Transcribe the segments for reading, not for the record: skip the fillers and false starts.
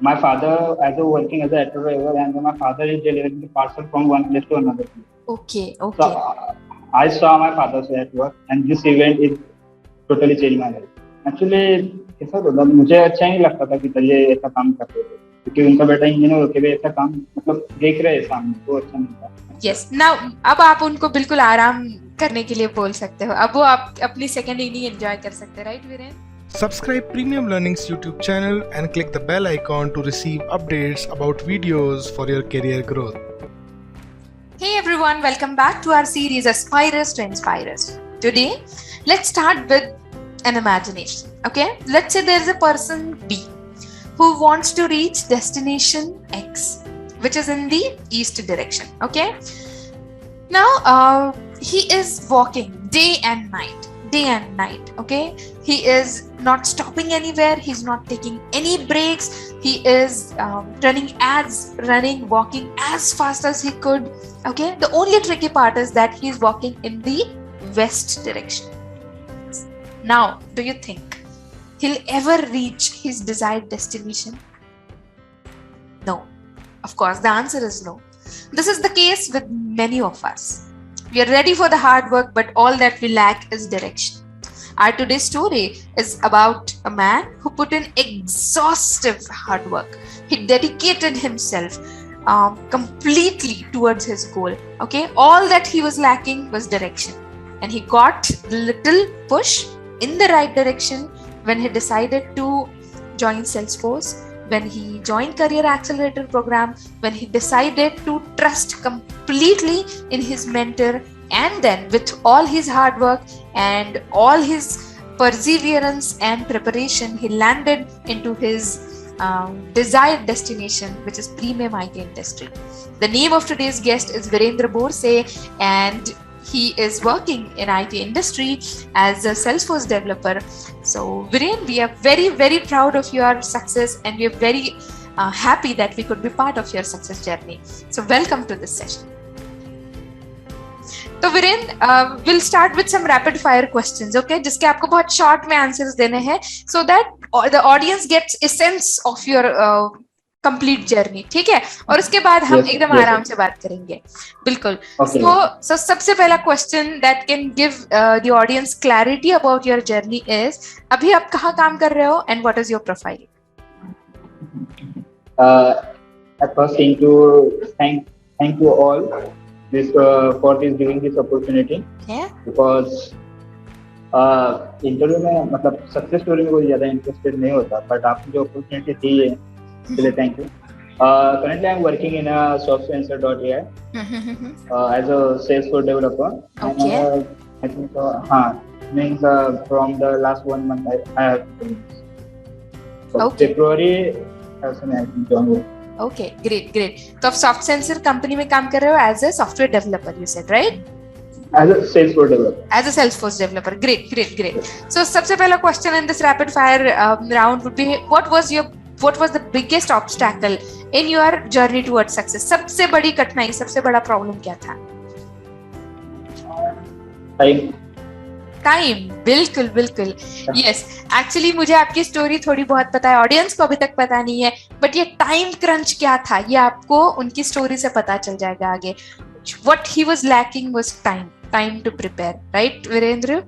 my father as a working as a auto driver, and my father is delivering the parcel from one place to another place. Okay, So okay. I saw my father's at work, and this event is totally changed my life. Actually ऐसा होता, मुझे अच्छा नहीं लगता था कि ये ऐसा काम करते थे, क्योंकि उनका बेटा इंजीनियर होके भी ऐसा काम मतलब देख रहे हैं सामने, तो अच्छा नहीं था. Yes. Now, अब आप उनको बिल्कुल आराम करने के लिए बोल सकते हो. अब वो आप अपनी सेकेंड इनिंग एंजॉय कर सकते हैं, right Viren? Subscribe Premium Learning's YouTube channel and click the bell icon to receive updates about videos for your career growth. Hey everyone, welcome back to our series Aspirers to Inspirers. Today, let's start with an imagination. Okay, let's say there's a person B who wants to reach destination X, which is in the east direction. Okay, now he is walking day and night. Okay, he is not stopping anywhere, he's not taking any breaks, he is walking as fast as he could. Okay, the only tricky part is that he's walking in the west direction. Now, do you think he'll ever reach his desired destination? No, of course the answer is no. This is the case with many of us. We are ready for the hard work, but all that we lack is direction. Our today's story is about a man who put in exhaustive hard work. He dedicated himself completely towards his goal. Okay, all that he was lacking was direction, and he got a little push in the right direction when he decided to join Salesforce, when he joined Career Accelerator program, when he decided to trust completely in his mentor, and then with all his hard work and all his perseverance and preparation, he landed into his desired destination, which is premium IT industry. The name of today's guest is Virendra Borse, and he is working in IT industry as a Salesforce developer. So Viren, we are very, very proud of your success, and we are very happy that we could be part of your success journey. So welcome to this session. तो Viren, we'll start with some rapid fire questions, okay? जिसके आपको बहुत short में answers देने हैं, so that the audience gets a sense of your complete journey, ठीक है? और उसके बाद हम एकदम आराम से बात करेंगे, बिल्कुल. So सबसे पहला question that can give the audience clarity about your journey is, अभी आप कहाँ काम कर रहे हो and what is your profile? At first, thank you all for giving this opportunity. Yeah. Because interview में मतलब सक्सेस स्टोरी में कोई ज्यादा इंटरेस्टेड नहीं होता, बट आपने जो अपॉर्चुनिटी दी है इसके लिए thank you. Currently I'm working in a software.ai as a Salesforce developer. Okay. And, I think means from the last 1 month I have finished. So Okay. February as an joined. Okay, great. तो आप soft sensor company में काम कर रहे हो as a software developer, you said, right? As a Salesforce developer. As a Salesforce developer. Great. So सबसे पहला question in this rapid fire round would be, what was the biggest obstacle in your journey towards success? सबसे बड़ी कठिनाई, सबसे बड़ा problem क्या था? Time. बिल्कुल. यस, एक्चुअली मुझे आपकी स्टोरी थोड़ी बहुत पता है, ऑडियंस को अभी तक पता नहीं है, बट ये टाइम क्रंच क्या था ये आपको उनकी स्टोरी से पता चल जाएगा आगे. What he was lacking was time to prepare, right Virendra?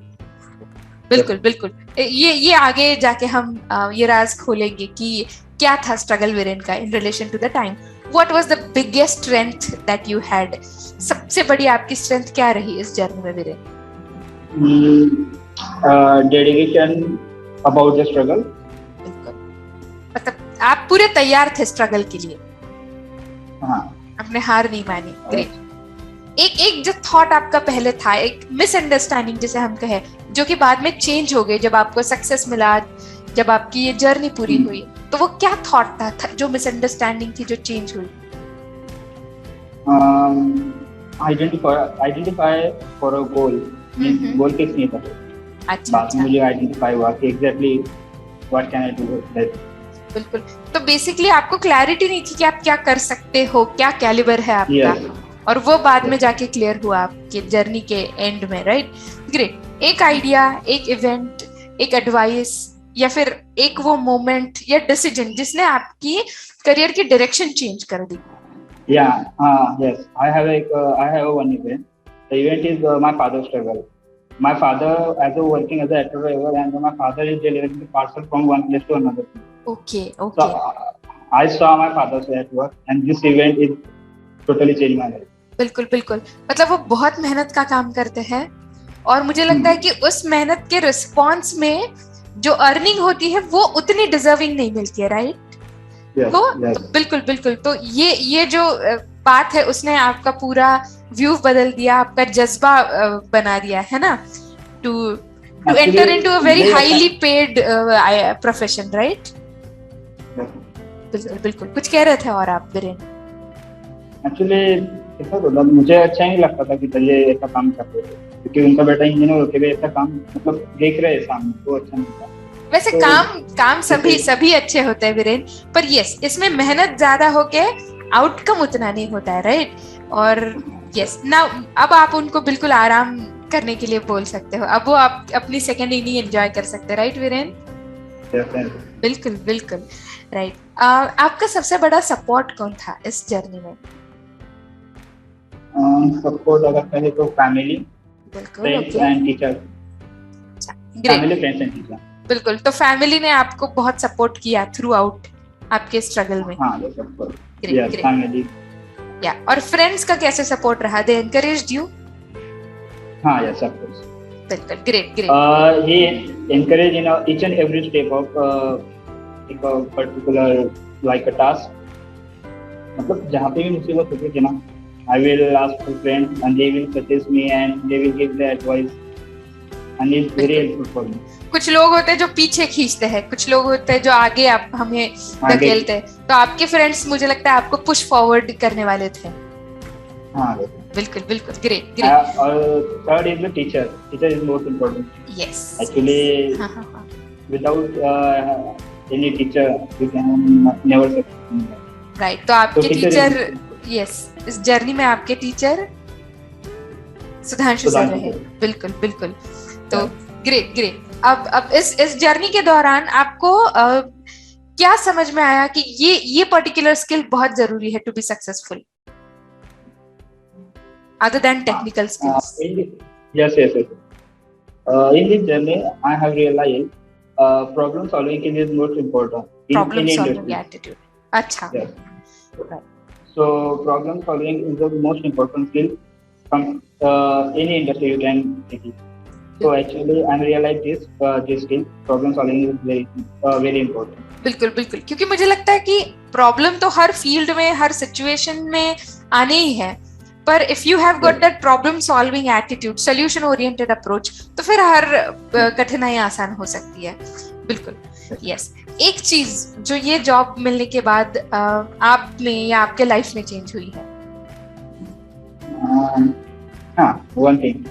बिल्कुल. ये आगे जाके हम ये राज खोलेंगे कि क्या था स्ट्रगल वीरेन का in relation to the time. What was the biggest strength that you had? सबसे बड़ी आपकी स्ट्रेंथ क्या रही इस जर्नी में Viren? Dedication about the struggle. मतलब आप पूरे तैयार थे स्ट्रगल के लिए. हाँ. आपने हार नहीं मानी. ग्रेट. एक जो थॉट आपका पहले था, एक मिसअंडरस्टैंडिंग जिसे हम कहे, जो कि बाद में चेंज हो गई जब आपको सक्सेस मिला, जब आपकी ये जर्नी पूरी हुई, तो वो क्या थॉट था जो मिसअंडरस्टैंडिंग थी जो चेंज हुई? Identify for a goal. Goal fix नहीं था. अच्छा. मुझे आइडेंटिफाई हुआ कि exactly what can I do that. बिल्कुल. तो बेसिकली आपको क्लैरिटी नहीं थी कि आप क्या कर सकते हो, क्या कैलिबर है आपका. और वो बाद में जाके क्लियर हुआ आपके जर्नी के एंड में, राइट? ग्रेट. एक आइडिया, एक इवेंट, एक एडवाइस या फिर एक वो मोमेंट या डिसीजन जिसने आपकी करियर की डायरेक्शन चेंज कर दी? Yes, I have one event. The event is my father's struggle. My father, as a working as a actor driver, and my father is delivering the parcel from one place to another place. Okay. So I saw my father at work, and this event is totally changed my life. बिल्कुल बिल्कुल, मतलब वो बहुत मेहनत का काम करते हैं और मुझे लगता है कि उस मेहनत के रिस्पॉन्स में जो अर्निंग होती है वो उतनी डिजर्विंग नहीं मिलती है, राइट? तो बिल्कुल बिल्कुल, तो ये जो बात है उसने आपका पूरा व्यू बदल दिया, आपका जज्बा बना दिया है ना, to enter into a very highly paid profession, right? बिल्कुल बिल्कुल, कुछ कह रहे थे और आप वीरेन? एक्चुअली ऐसा बोला, मुझे अच्छा नहीं लगता था कि ये ऐसा काम करते थे, क्योंकि उनका बेटा इंजीनियर होके भी ऐसा काम मतलब देख रहे हैं सामने, तो अच्छा नहीं था। वैसे तो काम सभी अच्छे होते हैं वीरेन, पर यस, इसमें मेहनत ज्यादा होके आउटकम उतना नहीं होता है, राइट? और यस, नाउ अब आप उनको बिल्कुल आराम करने के लिए बोल सकते हो, अब वो आप अपनी सेकेंड इनिंग एंजॉय कर सकते हैं, राइट वीरेन? बिल्कुल बिल्कुल, राइट। आपका सबसे बड़ा सपोर्ट कौन था इस जर्नी में? सपोर्ट अगर कहे तो family, friends and teacher. Family, friends and teacher. बिल्कुल, तो फैमिली ने आपको बहुत सपोर्ट किया थ्रू आउट आपके स्ट्रगल में? हाँ, ग्रेट, फैमिली। या और फ्रेंड्स का कैसे सपोर्ट रहा? दे एनकरेज्ड यू? हाँ, यस, ऑफ कोर्स। बिल्कुल, great. he encourage in each and every step of a particular like a task. मतलब जहाँ पे भी मुसीबत होती है ना, I will ask for friends and they will suggest me and they will give the advice and it's very helpful for me. कुछ लोग होते हैं जो पीछे खींचते हैं, कुछ लोग होते हैं जो आगे आप हमें धकेलते हैं, तो आपके फ्रेंड्स मुझे लगता है आपको पुश फॉरवर्ड करने वाले थे। हाँ, बिल्कुल, ग्रेट। और third is the teacher is most important. Yes, actually without any teacher you can never succeed, right? तो आपके टीचर, यस, इस जर्नी में आपके टीचर सुधांशु सर रहे। बिल्कुल, तो ग्रेट। अब इस जर्नी के दौरान आपको क्या समझ में आया कि ये पर्टिकुलर स्किल बहुत जरूरी है to be successful, other than technical skills? Yes. In this journey, I have realized problem solving is most important. Problem solving attitude. अच्छा. Yes. Right. So problem solving is the most important skill from any industry you can take it. So actually, I realized this skill, problem solving, is very important. बिल्कुल, क्योंकि मुझे लगता है कि problem तो हर field में, हर situation में आने ही है, पर if you have got that problem solving attitude, solution oriented approach, तो फिर हर कठिनाई आसान हो सकती है। बिल्कुल, यस। एक चीज जो ये जॉब मिलने के बाद आप में या आपके लाइफ में चेंज हुई है? One thing,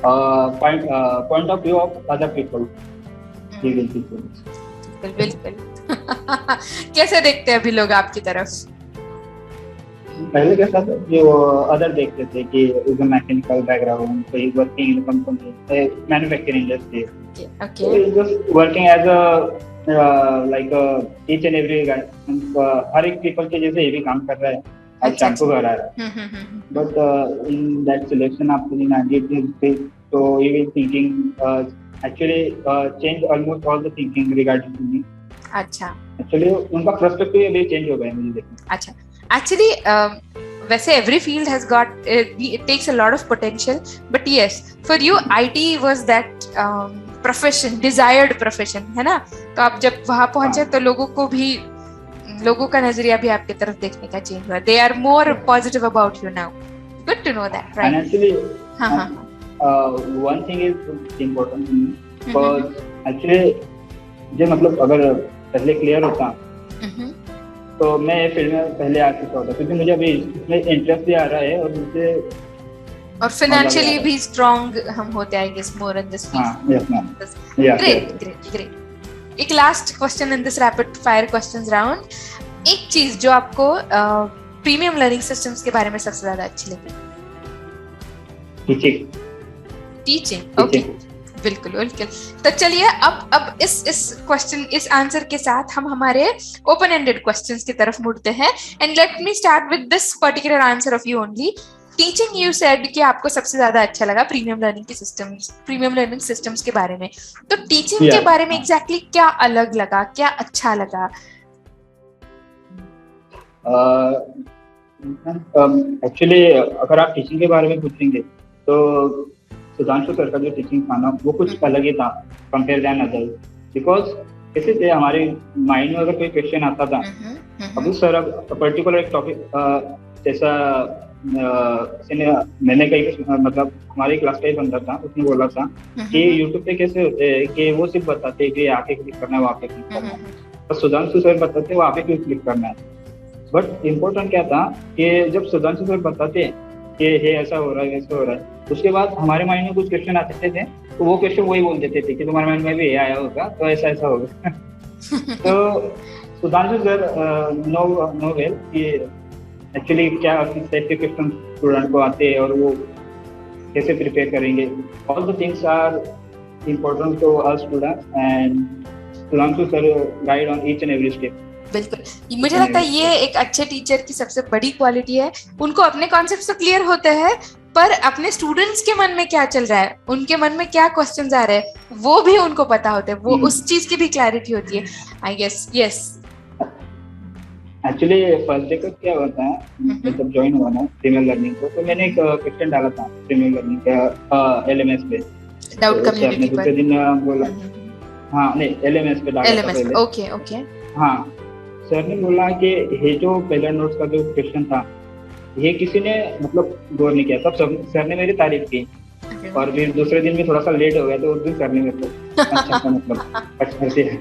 point of view of other people. बिल्कुल। कैसे देखते हैं अभी लोग आपकी तरफ? पहले कैसा था कि वो अदर देखते थे कि is a mechanical background, so he's working in a company, manufacturing industry. Okay. So he's just working as a like each and every guy. हर एक पीपल के जैसे ये भी काम कर रहा है, अब शैम्पू कर रहा है। But in that selection आपको नहीं आगे, so he was thinking actually change almost all the thinking regarding to me. अच्छा। Actually उनका पर्सपेक्टिव भी चेंज हो गया मुझे देखने। अच्छा, actually वैसे every field has got it takes a lot of potential, but yes, for you IT was that profession, desired profession, है ना? तो आप जब वहाँ पहुंचे तो लोगों का नजरिया भी आपकी तरफ देखने का चेंज हुआ. They are more positive about you now. Good to know that, right? And actually, one thing is important to me, because actually जो मतलब अगर पहले क्लियर होता तो मैं फील्ड में पहले आ चुका होता, क्योंकि मुझे अभी इसमें इंटरेस्ट भी आ रहा है और मुझे और फाइनेंशियली भी स्ट्रांग हम होते हैं, I guess, more in this field. Yes ma'am. Great. एक last question in this rapid fire questions round. एक चीज जो आपको प्रीमियम लर्निंग सिस्टम्स के बारे में सबसे ज्यादा अच्छी लगी? टीचिंग. ओके, बिल्कुल बिल्कुल। तो चलिए अब इस क्वेश्चन, इस आंसर के साथ हम हमारे ओपन एंडेड क्वेश्चंस की तरफ मुड़ते हैं। And let me start with this particular answer of you only. Teaching, you said कि आपको सबसे ज्यादा अच्छा लगा प्रीमियम लर्निंग सिस्टम्स के बारे में। तो टीचिंग के बारे में एग्जैक्टली क्या अलग लगा, क्या अच्छा लगा? एक्चुअली अगर आप टीचिंग के बारे में पूछेंगे तो सुधांशु सर का जो टीचिंग था ना वो कुछ अलग ही था कंपेयर दैन अदर। बिकॉज कैसे थे, हमारे माइंड में अगर कोई क्वेश्चन आता था, अभी सर पर्टिकुलर एक टॉपिक जैसा मैंने कहीं मतलब हमारी क्लास का ही बंदा था, उसने बोला था कि यूट्यूब पे कैसे होते हैं कि वो सिर्फ बताते हैं कि यहाँ पे क्लिक करना है, वहाँ पे क्लिक करना है, तो सुधांशु सर बताते वहाँ पे क्यों क्लिक करना है। बट इम्पोर्टेंट क्या था कि जब सुधांशु सर बताते कि ये ऐसा हो रहा है, वैसा हो रहा है, उसके बाद हमारे माइंड में कुछ क्वेश्चन आते थे तो वो क्वेश्चन वही बोल देते थे कि तुम्हारे माइंड में भी ये आया होगा तो ऐसा ऐसा होगा। तो सुधांशु सर नो वेल कि एक्चुअली क्या किस टाइप के क्वेश्चन स्टूडेंट को आते हैं और वो कैसे प्रिपेयर करेंगे। All the things are important to our students and Sudhanshu sir guide on each and every step. बिल्कुल, मुझे लगता है ये एक अच्छे टीचर की सबसे बड़ी क्वालिटी है। उनको अपने कॉन्सेप्ट्स तो क्लियर होते हैं, पर अपने स्टूडेंट्स के मन में क्या चल रहा है, उनके मन में क्या क्वेश्चंस आ रहे हैं, वो भी उनको पता होते हैं, वो उस चीज की भी क्लैरिटी होती है, I guess. Yes, actually first day का क्या होता है, मतलब ज्वाइन हुआ ना प्रीमियम लर्निंग को, तो मैंने एक क्वेश्चन डाला था प्रीमियम लर्निंग का एलएमएस पे, डाउट कम्युनिटी पर। दूसरे दिन बोला, हाँ नहीं एलएमएस पे डाला था पहले। Okay okay. हाँ, सर ने बोला कि ये जो पहला नोट्स का जो क्वेश्चन था ये किसी ने मतलब गौर नहीं किया, तब सर ने मेरी तारीफ की। और फिर दूसरे दिन भी थोड़ा सा लेट हो गया तो उस दिन सर ने मेरे को अच्छा मतलब अच्छा दिया।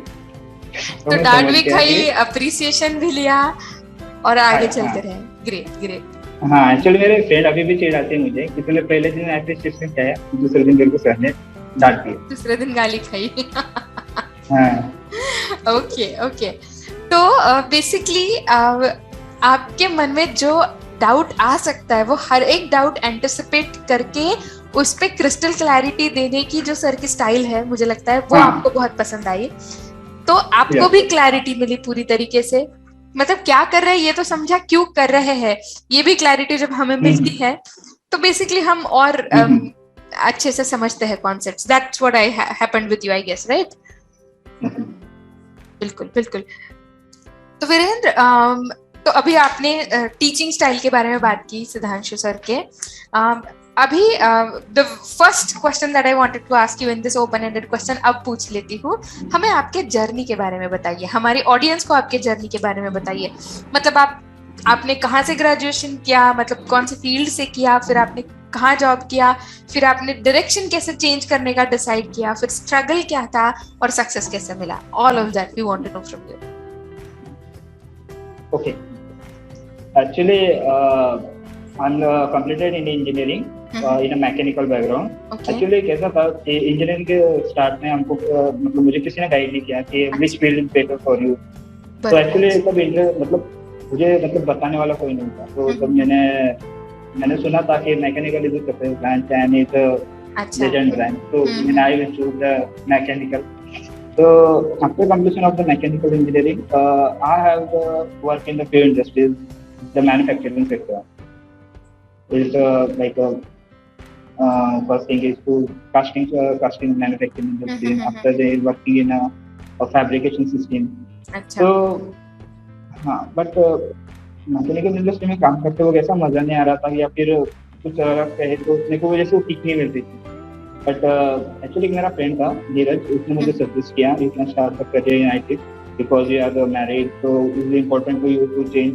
तो डांट भी खाई, अप्रिसिएशन भी लिया और आगे चलते रहे। Great great. हाँ, एक्चुअली मेरे फ्रेंड अभी भी चिढ़ाते हैं मुझे, किसी ने पहले दिन अप्रिसिएशन किया, दूसरे दिन मेरे को सर ने डांट दिया, दूसरे दिन गाली खाई। हाँ, ओके ओके। तो बेसिकली आपके मन में जो डाउट आ सकता है वो हर एक डाउट एंटिसिपेट करके उस पे क्रिस्टल क्लैरिटी देने की जो सर की स्टाइल है, मुझे लगता है वो आपको बहुत पसंद आई। तो आपको भी क्लैरिटी मिली पूरी तरीके से, मतलब क्या कर रहे हैं ये तो समझा, क्यों कर रहे हैं ये भी क्लैरिटी जब हमें मिलती है तो बेसिकली हम और अच्छे से समझते हैं concepts. That's what I happened with you, I guess, right? बिल्कुल बिल्कुल। तो वीरेंद्र, तो अभी आपने टीचिंग स्टाइल के बारे में बात की सुधांशु सर के। अभी the first question that I wanted to ask you in this open ended question अब पूछ लेती हूँ। हमें आपके जर्नी के बारे में बताइए, हमारी ऑडियंस को आपके जर्नी के बारे में बताइए। मतलब आपने कहाँ से ग्रेजुएशन किया, मतलब कौन से फील्ड से किया, फिर आपने कहाँ जॉब किया, फिर आपने डायरेक्शन कैसे चेंज करने का डिसाइड किया, फिर स्ट्रगल क्या था और सक्सेस कैसे मिला। All of that we want to know from you. Okay. Actually, I'm completed in engineering in a mechanical background. Okay. Actually कैसा था कि इंजीनियरिंग के स्टार्ट में हमको मतलब मुझे किसी ने गाइड नहीं किया कि which field is better for you. तो एक्चुअली तब मतलब मुझे मतलब बताने वाला कोई नहीं था। तो तब मैंने सुना था कि mechanical is the branch and is legend branch, तो मैंने I will choose the mechanical. So after completion of the mechanical engineering, I have worked in the few industries, the manufacturing sector. It's like first thing is to casting manufacturing industry. After they working in a fabrication system. So हाँ, but mechanical industry में काम करते हुए ऐसा मजा नहीं आ रहा था, या फिर कुछ कहे तो मेरे को वजह से वो सीख नहीं मिलती थी। बट एक्चुअली मेरा फ्रेंड था नीरज, उसने मुझे सजेस्ट किया you can start the career in IT because you are married, so it's important for you to change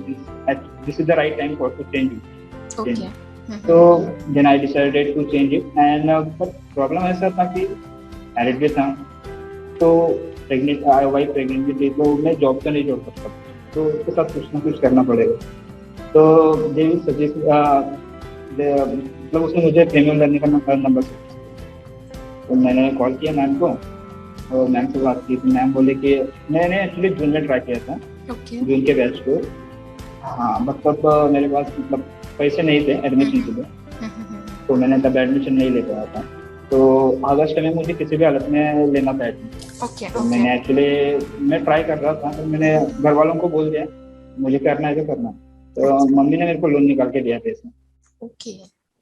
this is the right time for to change it. Okay. So then I decided to change it and but problem ऐसा था कि married भी था, तो wife pregnant भी थी, तो मैं जॉब तो नहीं छोड़ सकता, तो उसके साथ कुछ ना कुछ करना पड़ेगा। तो दे विल सजेस्ट मतलब उसने मुझे प्रीमियम लर्निंग का नंबर, तो मैंने कॉल किया मैम को और मैम से बात की, तो मैम बोले कि मैंने एक्चुअली जून में ट्राई किया था, जून के बैच को। हाँ, मतलब मेरे पास मतलब पैसे नहीं थे एडमिशन के लिए, तो मैंने तब एडमिशन नहीं ले पाया था। तो अगस्त में मुझे किसी भी हालत में लेना था एडमिशन। ओके तो मैंने ओके एक्चुअली मैं ट्राई कर रहा था, तो मैंने घर वालों को बोल दिया मुझे करना है तो करना है। तो मम्मी ने मेरे को लोन निकाल के दिया पैसे। ओके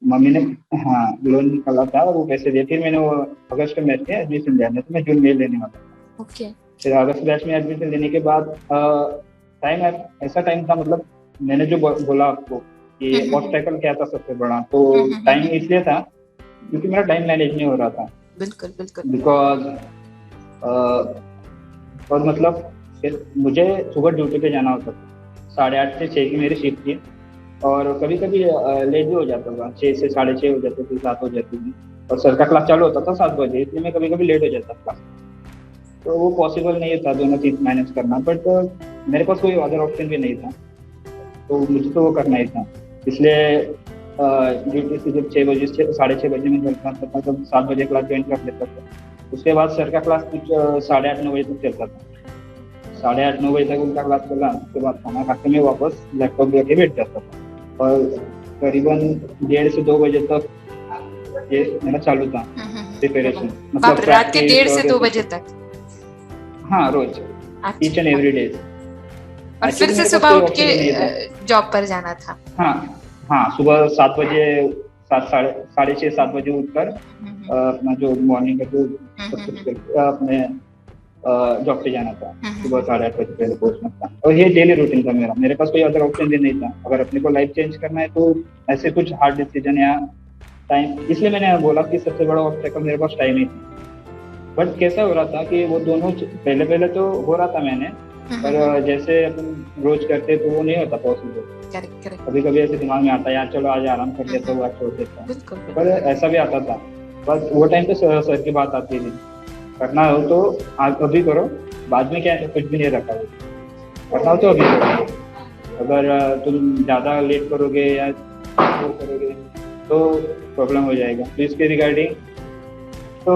मम्मी ने, हाँ, लोन निकाला था और वो पैसे दिए। फिर मैंने वो अगस्त में बैच में एडमिशन लिया, नहीं तो मैं जून में ही लेने वाला था। ओके फिर अगस्त बैच में एडमिशन लेने के बाद टाइम ऐसा टाइम था, मतलब मैंने जो बोला आपको कि ऑब्स्टेकल क्या था सबसे बड़ा, तो टाइम इसलिए था क्योंकि मेरा टाइम मैनेज नहीं हो रहा था। बिल्कुल बिल्कुल बिकॉज और मतलब फिर मुझे सुबह ड्यूटी पे जाना होता था, 8:30 से 6 की मेरी शिफ्ट थी। और कभी कभी लेट भी हो जाता था, 6 से 6:30 हो जाते थे, 7 हो जाती थी। और सर का क्लास चालू होता था 7 बजे, इसलिए मैं कभी कभी लेट हो जाता क्लास। तो वो पॉसिबल नहीं था दोनों चीज मैनेज करना, बट मेरे पास कोई अदर ऑप्शन भी नहीं था, तो मुझे तो वो करना ही था। इसलिए ड्यूटी से जब 6 बजे 6:30 बजे मैं घर आता था, तब 7 बजे क्लास ज्वाइन कर लेता था। उसके बाद सर का क्लास कुछ 8:30-9 बजे तक चलता था। 8:30-9 बजे तक उनका क्लास चला। उसके बाद खाना खा के मैं वापस लैपटॉप लेके बैठ जाता था और करीबन 1:30 से 2 बजे तक ये मेरा चालू था प्रिपरेशन। बाप रे, रात के 1:30 से 2 बजे तक? हाँ, रोज, ईच एंड एवरी डे। और फिर से सुबह उठ के जॉब पर जाना था? हाँ हाँ, सुबह 7 बजे, 6:30-7 बजे उठकर अपना जो मॉर्निंग का जो सब कुछ करके अपने जॉब पे जाना था। सुबह 8:30 बजे पहले पहुंचना था, और ये डेली रूटीन था मेरा। मेरे पास कोई अदर ऑप्शन भी नहीं था। अगर अपने को लाइफ चेंज करना है तो ऐसे कुछ हार्ड डिसीजन या टाइम, इसलिए मैंने बोला कि सबसे बड़ा ऑब्स्टेकल मेरे पास टाइम ही था। बट कैसा हो रहा था कि वो दोनों पहले पहले तो हो रहा था मैंने, पर जैसे अपन रोज करते तो वो नहीं होता पॉसिबल। कभी कभी ऐसे दिमाग में आता है यार चलो आज आराम कर लेता हूँ, आज छोड़ देता हूँ, पर ऐसा भी आता था। बस वो टाइम पे सर की बात आती थी, करना हो तो आज अभी करो, बाद में क्या है, कुछ भी नहीं रखा है, करना हो तो अभी करो। अगर तुम ज्यादा लेट करोगे या वो करोगे तो प्रॉब्लम हो जाएगा। तो इसके रिगार्डिंग तो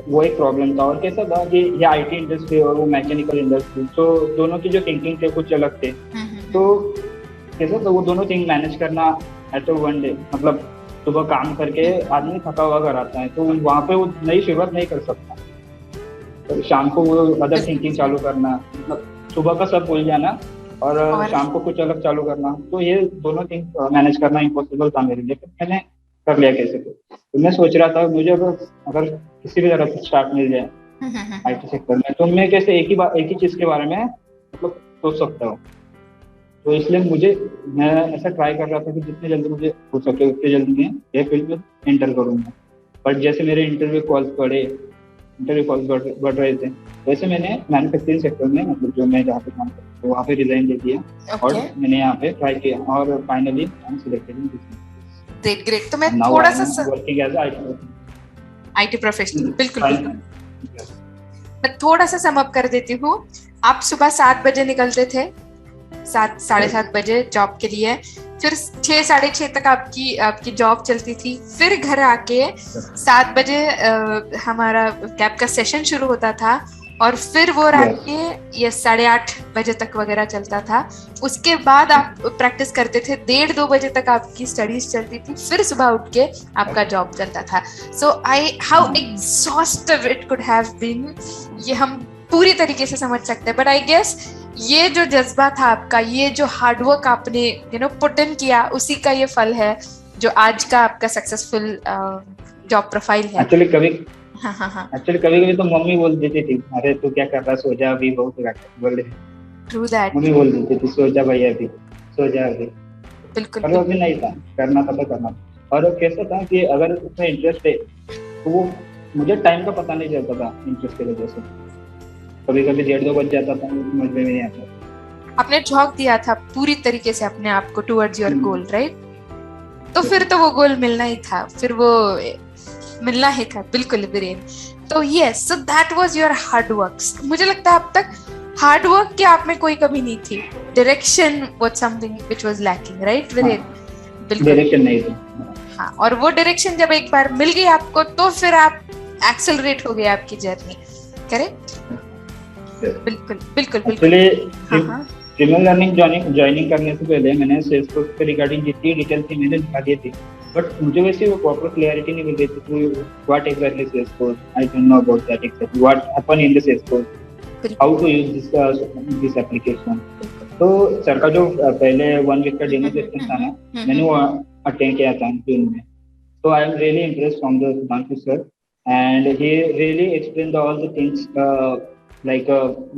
वो एक प्रॉब्लम था। और कैसा था कि ये आईटी इंडस्ट्री और वो मैकेनिकल इंडस्ट्री, तो दोनों की जो थिंकिंग थे कुछ अलग थे। तो कैसा था, वो दोनों थिंग मैनेज करना एट वन डे, मतलब सुबह काम करके आदमी थका हुआ घर आता है, तो वहाँ पे वो नई शुरुआत नहीं कर सकता। तो शाम को वो अदर थिंकिंग चालू करना, मतलब सुबह का सब भूल जाना और शाम को कुछ अलग चालू करना, तो ये दोनों थिंग मैनेज करना इम्पॉसिबल था मेरे लिए। मैंने कर लिया कैसे। तो मैं सोच रहा था मुझे अगर किसी भी तरह से स्टार्ट मिल जाए आईटी सेक्टर में, तो मैं कैसे एक ही चीज के बारे में मतलब सोच सकता हूँ। तो इसलिए मैं ऐसा ट्राई कर रहा था कि जितने जल्दी मुझे हो सके उतने जल्दी मैं ये फील्ड में एंटर करूंगा। बट जैसे मेरे इंटरव्यू कॉल्स बढ़ रहे थे, वैसे मैंने मैन्युफैक्चरिंग सेक्टर में, मतलब जो मैं जहाँ पे काम करता हूँ वहाँ पे रिजाइन दे दिया और मैंने यहाँ पे ट्राई किया और finally I am selected in this. Great. तो मैं थोड़ा सा वर्किंग एज आईटी प्रोफेशनल, बिल्कुल मैं थोड़ा सा सम अप कर देती हूँ। आप सुबह 7 बजे निकलते थे, 7-7:30 बजे जॉब के लिए, फिर 6-6:30 तक आपकी जॉब चलती थी। फिर घर आके 7 बजे हमारा कैब का सेशन शुरू होता था और फिर वो रात के ये 8:30 बजे तक वगैरह चलता था। उसके बाद आप प्रैक्टिस करते थे, 1:30-2 बजे तक आपकी स्टडीज चलती थी, फिर सुबह उठ के आपका जॉब चलता था। So how exhaustive it could have been, ये हम पूरी तरीके से समझ सकते हैं। बट आई गेस ये जो जज्बा था आपका, ये जो हार्डवर्क आपने पुट इन किया, उसी का ये फल है जो आज का आपका सक्सेसफुल जॉब प्रोफाइल है। एक्चुअली कभी तो मम्मी बोल देती थी अरे तू क्या कर रहा, सो जा अभी, बहुत बोले। ट्रू दैट, मम्मी बोल देती थी सो जा भैया अभी, सो जा अभी। बिल्कुल। पर अभी नहीं था, करना था तो करना था। और कैसा था कि अगर उसमें इंटरेस्ट है तो वो मुझे टाइम का पता नहीं चलता था इंटरेस्ट की वजह से। कभी 1:30-2 बज जाता था, समझ में नहीं आता। आपने झोंक दिया था पूरी तरीके से अपने आप को टुवर्ड्स योर गोल, राइट? तो फिर तो वो गोल मिलना ही था, फिर वो मिलना ही था, बिल्कुल ब्रेन। तो yes, so that was your hard work. मुझे लगता है अब तक हार्ड वर्क के आप में कोई कमी नहीं थी, direction was something which was lacking, right Viren? बिल्कुल डायरेक्शन नहीं था। हाँ, और वो डायरेक्शन जब एक बार मिल गई आपको तो फिर आप एक्सेलरेट हो गए आपकी जर्नी, करेक्ट? बिल्कुल बिल्कुल बिल्कुल। एक्चुअली लर्निंग ज्वाइनिंग करने से पहले मैंने सेल्सफोर्स के रिगार्डिंग जितनी डिटेल थी मैंने निकाल दी थी। बट मुझे वैसे वो प्रॉपर क्लियरिटी नहीं मिल रही थी what exactly Salesforce, I don't know about that exactly what happen in the Salesforce, how to use this application. तो सर का जो पहले 1 वीक का डेमो सेशन था ना, मैंने वो अटेंड किया था जून में। So I am really impressed from the Sudhanshu sir, and he really explained all the things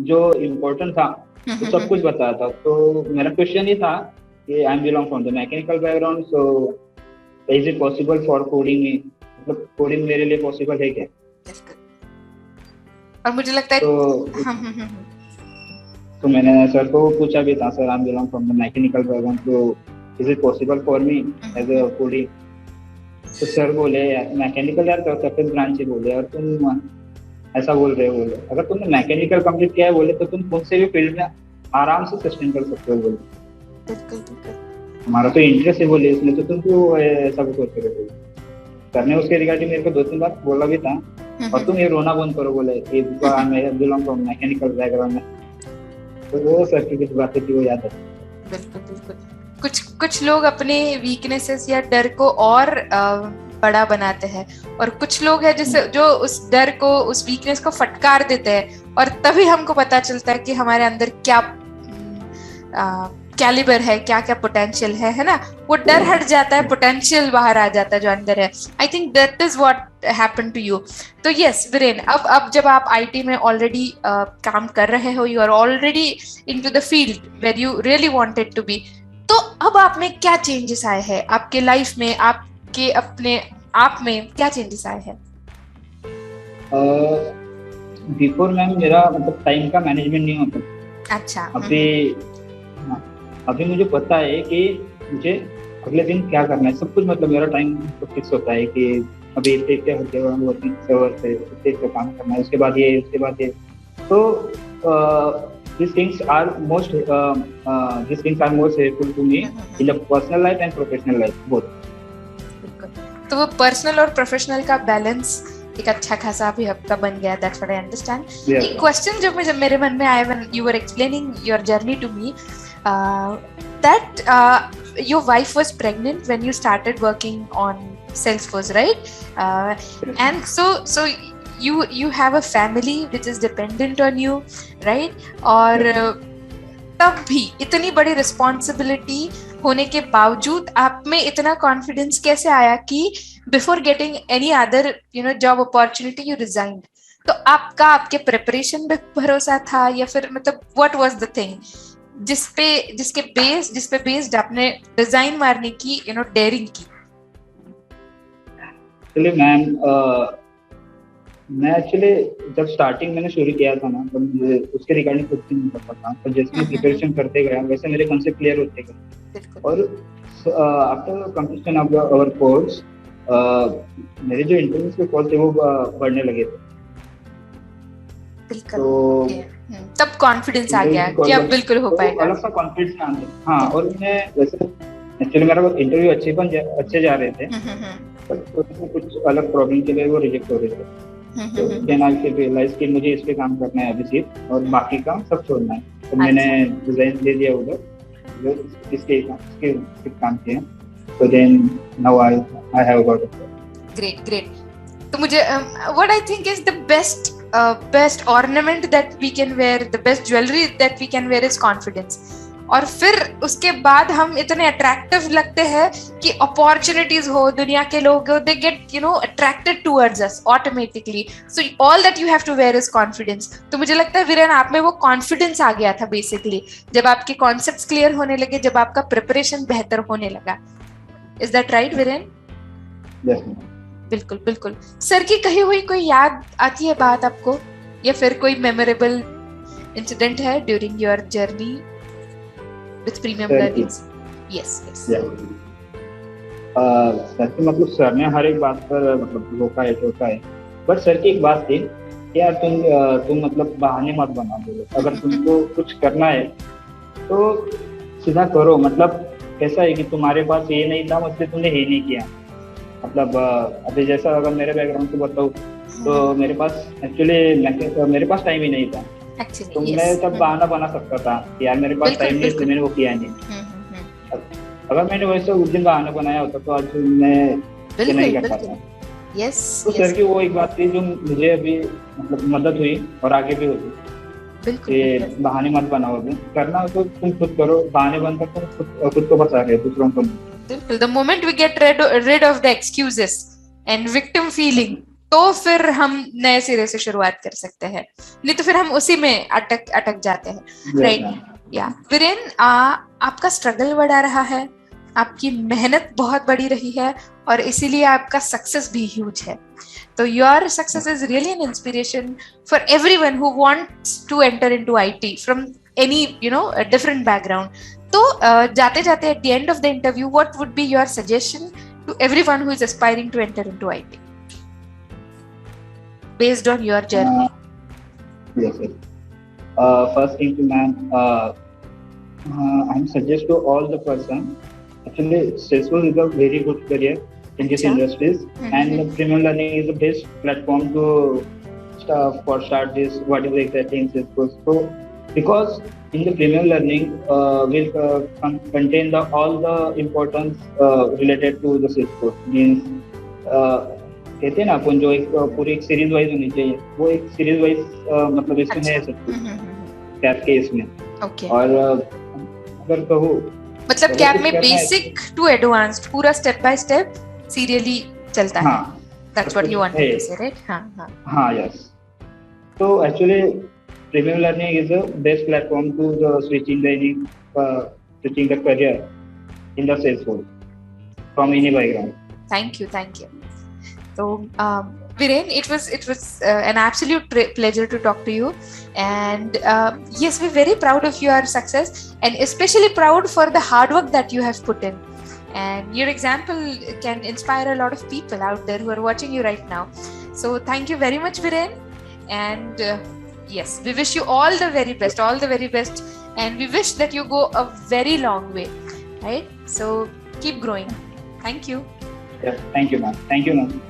जो important था वो सब कुछ बताया था। तो मेरा क्वेश्चन ये था कि I belong from the mechanical background, so is it possible for coding me, मतलब कोडिंग मेरे लिए पॉसिबल है क्या? और मुझे लगता है तो मैंने सर को पूछा भी था, sir I belong from the mechanical background, so is it possible for me as a coding? तो सर बोले मैकेनिकल यार तो सफेद ब्रांच ही बोले, और तुम ऐसा बोल रहे हो, बोले अगर तुमने मैकेनिकल कंप्लीट किया है बोले तो तुम कौन से भी फील्ड में आराम से सस्टेन कर सकते हो बोले। बिल्कुल हमारा तो इंटरेस्ट है बोले इसमें, तो तुम क्यों ऐसा कुछ सोच रहे हो। सर ने उसके रिगार्डिंग मेरे को 2-3 बार बोला भी था, और तुम ये रोना बंद करो बोले कि मैं बिलोंग फ्रॉम मैकेनिकल बैकग्राउंड में। तो वो सर की कुछ बातें थी वो याद है। बिल्कुल बिल्कुल। कुछ लोग अपने वीकनेसेस या डर को और बड़ा बनाते हैं, और कुछ लोग हैं जो उस डर को, उस वीकनेस को फटकार देते हैं, और तभी हमको पता चलता है कि हमारे अंदर क्या कैलिबर है, क्या क्या पोटेंशियल है ना। वो डर हट जाता है, पोटेंशियल बाहर आ जाता है जो अंदर है। I think that is what happened to you. तो यस वीरेन, अब जब आप आईटी में ऑलरेडी काम कर रहे हो, you are already into the field where you really wanted to be, तो अब आप में क्या चेंजेस आए हैं आपके लाइफ में, आपके अपने आप में क्या चेंजेस आए हैं? बिफोर मैम मेरा मतलब टाइम का मैनेजमेंट नहीं होता। अच्छा। अभी मुझे पता है कि मुझे अगले दिन क्या करना है, सब कुछ मतलब मेरा टाइम तो फिक्स होता है कि अभी इतने वर्किंग आवर से इतने काम करना है, उसके बाद ये तो these things are most helpful to me in the personal life and professional life both. तो वो पर्सनल और प्रोफेशनल का बैलेंस एक अच्छा खासा अभी आपका बन गया। That's what I understand. एक क्वेश्चन जो मेरे मन में आया when you were explaining your journey to me, that your wife was pregnant when you started working on Salesforce, right? And so you have a family which is dependent on you, right? और तब भी इतनी बड़ी responsibility होने के बावजूद आप में इतना कॉन्फिडेंस कैसे आया कि before getting any other job opportunity you resigned? तो आपके प्रिपरेशन पे भरोसा था, या फिर मतलब व्हाट वाज द थिंग जिसपे बेस्ड आपने डिजाइन मारने की डेयरिंग की? चलिए मैम, मैं एक्चुअली जब स्टार्टिंग मैंने शुरू किया था ना, तो मुझे उसके रिगार्डिंग कुछ नहीं पता था। तो जैसे मैं प्रिपरेशन करते गया वैसे मेरे कॉन्सेप्ट क्लियर होते गए, और after completion of our course मेरे जो इंटरव्यूज के कॉल थे वो बढ़ने लगे थे। तो तब कॉन्फिडेंस आ गया कि अब बिल्कुल हो पाएगा, अलग सा कॉन्फिडेंस आ गया। हाँ, और मैं वैसे एक्चुअली मेरा इंटरव्यू अच्छे जा रहे थे, पर कुछ अलग प्रॉब्लम के लिए वो रिजेक्ट हो रहे थे। तो देन आई रियलाइज कि मुझे इस पे काम करना है अभी सिर्फ, और बाकी काम सब छोड़ना है। तो मैंने डिजाइन दे दिया उधर, इसके काम किए। तो then now I have got it. Great. तो मुझे what I think is the best ornament that we can wear, the best jewellery that we can wear is confidence. और फिर उसके बाद हम इतने अट्रैक्टिव लगते हैं कि अपॉर्चुनिटीज हो, दुनिया के लोग हो, they get attracted towards us automatically. So all that you have to wear is confidence. तो मुझे लगता है वीरेन आप में वो कॉन्फिडेंस आ गया था बेसिकली, जब आपके कॉन्सेप्ट्स क्लियर होने लगे, जब आपका प्रिपरेशन बेहतर होने लगा। Is that right Viren? बिल्कुल। सर की कही हुई कोई याद आती है बात आपको, या फिर कोई मेमोरेबल इंसिडेंट है during your journey with premium learnings? Yes. मतलब सर ने हर एक बात पर मतलब रोका है, बट सर की एक बात थी कि यार तुम मतलब बहाने मत बना बोलो, अगर तुमको कुछ करना है तो सीधा करो। मतलब कैसा है कि तुम्हारे पास ये नहीं था इसलिए तुमने ये नहीं किया। मतलब अभी जैसा अगर मेरे बैकग्राउंड को बताऊँ तो मेरे पास एक्चुअली मेरे पास टाइम ही नहीं था। तो मैं तब बहाना बना सकता था कि यार मेरे पास टाइम नहीं, तो मैंने वो किया नहीं। अगर मैंने वैसे उस दिन बहाना बनाया होता तो आज मैं ये नहीं कर पाता। यस तो सर की वो एक बात थी जो मुझे अभी मतलब मदद हुई और आगे भी होगी बिल्कुल कि बहाने मत बनाओ, अभी करना हो तो तुम खुद करो, बहाने बनकर तुम खुद को बचा रहे हो, दूसरों को नहीं। बिल्कुल। The moment we get rid of the excuses and victim feeling, तो फिर हम नए सिरे से शुरुआत कर सकते हैं, नहीं तो फिर हम उसी में अटक जाते हैं। राइट या वीरेन, आपका स्ट्रगल बढ़ा रहा है, आपकी मेहनत बहुत बड़ी रही है और इसीलिए आपका सक्सेस भी ह्यूज है। तो your success is really an inspiration for everyone who wants to enter into IT from any different background. तो जाते जाते at the end of the interview, what would be your suggestion to everyone who is aspiring to enter into IT based on your journey? Yes, sir. First thing to man, I suggest to all the person. Actually, Salesforce is a very good career in this industries, and the premium learning is the best platform to start this. What is exactly in Salesforce? So, because in the premium learning, will contain all the importance related to the Salesforce. Means कहते हैं ना अपन जो एक पूरी एक series wise होनी चाहिए, वो एक सीरीज वाइज मतलब इसमें है सब कुछ कैप के इसमें। ओके। और अगर कहो मतलब कैप में बेसिक टू एडवांस्ड पूरा स्टेप बाय स्टेप सीरियली चलता है। That's what you wanted to say, right? हाँ, यस। तो actually premium learning is the best platform to the switching the career in the Salesforce from any background. Thank you. So, Viren, it was an absolute pleasure to talk to you, and yes, we're very proud of your success, and especially proud for the hard work that you have put in. And your example can inspire a lot of people out there who are watching you right now. So, thank you very much, Viren, and yes, we wish you all the very best, and we wish that you go a very long way, right? So, keep growing. Thank you. Yeah, thank you, ma'am.